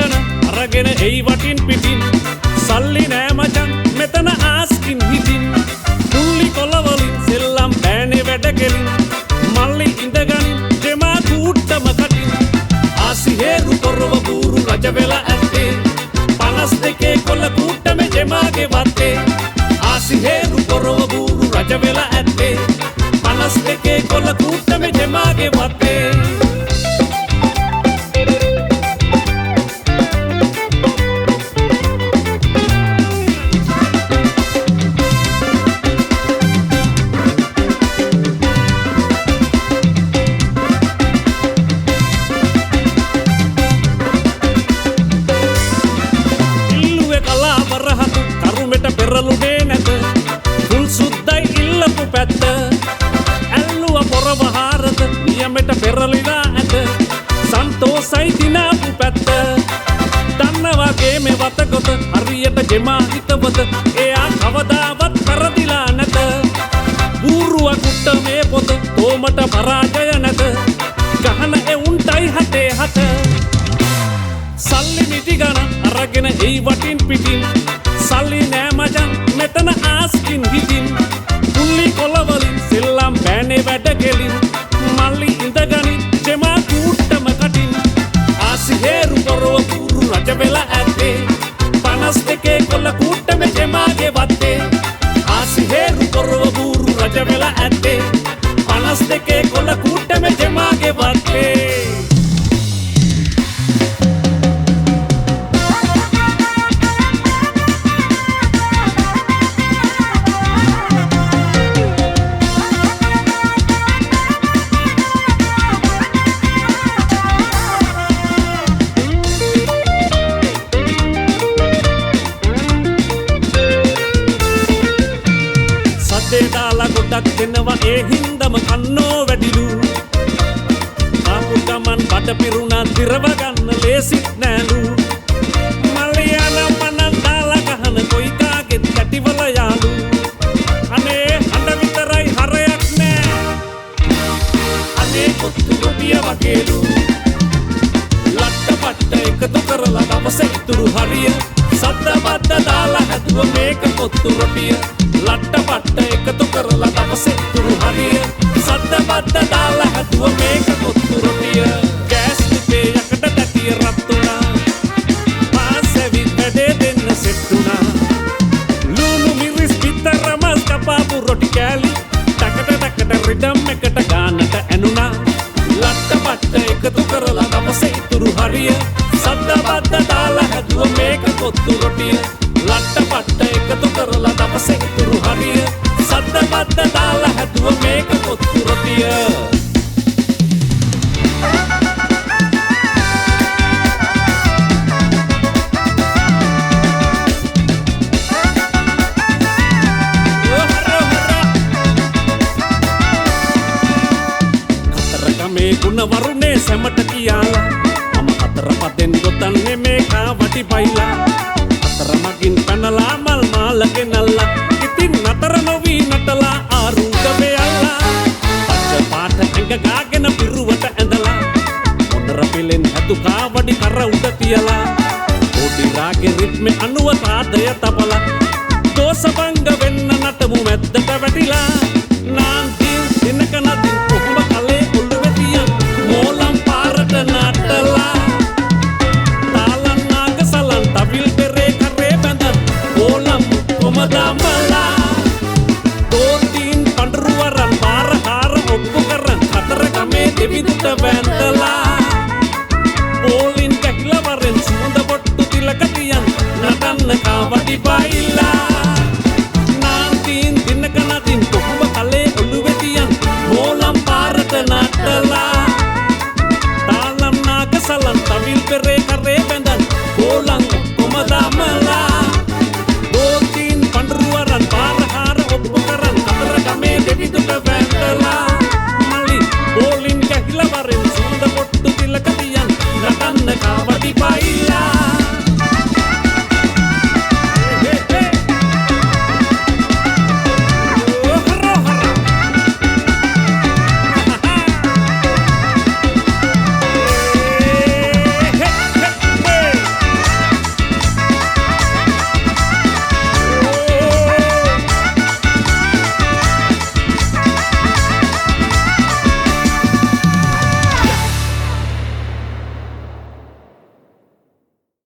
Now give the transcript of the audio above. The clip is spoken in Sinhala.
ගන අරගෙන එයි වටින් පිටින් සල්ලි නෑ මචන් මෙතන ආස්කින් හිටින් පුල්ලි කොළවලින් සෙල්ලම් බෑනේ වැඩ කෙලින් මල්ලි ඉඳගනින් ජෙමා කූට්ටම කටින් ආසිහේරු පොරව බූරු රජ වෙලා ඇත්තේ 52 කොළ කූට්ටම ජෙමාගේ වත්තේ ආසිහේරු පොරව බූරු රජ වෙලා ඇත්තේ 52 කොළ කූට්ටම ජෙමාගේ වත්තේ පෙරලුනේ නැත තුල් සුද්දයි ඉල්ලපු පැත්ත ඇල්ලුව පොරවහාරද නියමෙට පෙරලිලා ඇත සන්තෝසයි දිනාපු පැත්ත දන්නවාගේ මේ වතකොත හරියට ජෙමා හිතවත එයා කවදාවත් කරදිලා නැත බූරුව කුට්ට මේ පොත තෝමට පරාජය නැත ගහන එවුන්ටයි හතේ හත සල්ලි මිටි ගන අරගෙන එයි වටින් පිටින් සල්ලි නෑ මචන් මෙතන ආස්කින් හිටින් පුල්ලි කොළවලින් සෙල්ලම් බෑනේ වැඩ කෙලින් මල්ලි ඉඳගනින් ජෙමා කූට්ටම කටින් ආසිහේරු පොරව බූරු රජ වෙලා ඇත්තේ 52 කොළ කූට්ටම ජෙමාගේ වත්තේ ආසිහේරු පොරව බූරු රජ වෙලා ඇත්තේ 52 කොළ කූට්ටම ජෙමාගේ වත්තේ දාලා ගොඩක් දෙනවා ඒ හින්දම කන්නෝ වැඩිලු ආපු ගමන් බඩ පිරුණා දිරව ගන්න ලේසිත් නෑලු මල්ලියාලා මනන් දාලා ගහන කොයි කාගෙත් කැටිවල යාලු අනේ හඬ විතරයි හරයක් නෑ අනේ කොත්තු ගොඩිය වගේලු ලට්ට පට්ට එකතු කරලා දවස ඉතුරු හරිය සද්ද බද්ද දාලා හැදුව මේක කොත්තු රොටිය ලට්ට පට්ට එකතු කරලා දවස ඉතුරු හරිය සද්ද බද්ද දාලා හැදුව මේක කොත්තු රොටිය ගෑස් ලිපේ යකට දැටිය රත් වුණා පාසෙවිත් වැඩේ දෙන්න සෙට් වුණා ලුණු මිරිස් පිටර මස් කපාපු රොටි කෑලි ටකට රිඩම් එකට ගානට ඇනුණා ලට්ට පට්ට එකතු කරලා දවස ඉතුරු හරිය සද්ද බද්ද දාලා හැදුව මේක කොත්තු රොටිය ලට්ට පට්ට එකතු කරලා දවස ඉතුරු හරිය සද්ද බද්ද දාලා හැදුව මේක කොත්තු රොටිය කතරගමේ ගුණ වරුනේ සැමට කියාලා මම හතර පදෙන් ගොතන්නේ මේකා වටි බයිලා මගින් පැනලා මල් මාලගේ නල්ලා ඉතින් නතර නොවී නටලා ආරුංග වෙයල්ලා පච්ච පාට ඇඟ ගාගෙන පිරුවට ඇඳලා මොනර පිලෙන් හැදු කාවඩි කර උඩ තියලා ඕඩි රාගේ රිද්මේ අනුව තාදය තබලා දෝසබංග වෙන්න නටමු මැද්දට වැටිලා නාන්ති දිනක නදින් කොහොම කලේ ඔළුවේ තියන් මෝලම් පාරට නටලා Madamala Totin Pandruwaran Parahar Oppu Karan Kataragame Devi Dutta Vandala Polin Kaklavaran Sunda Bottu Tilakatiyan Natanna Kavati Baila Nantin Dinakanatin Kokuma Kale Uluvetiyan Molam Parata Natala Talam Nagasalan Tavil Pere Kare Bandan Polang Komadamala Parahara Oppu Karan Kataragame Devi Dutta Vandala Mali Polin Kaklavaran Sunda Bottu Tilakatiyan Natanna Kavati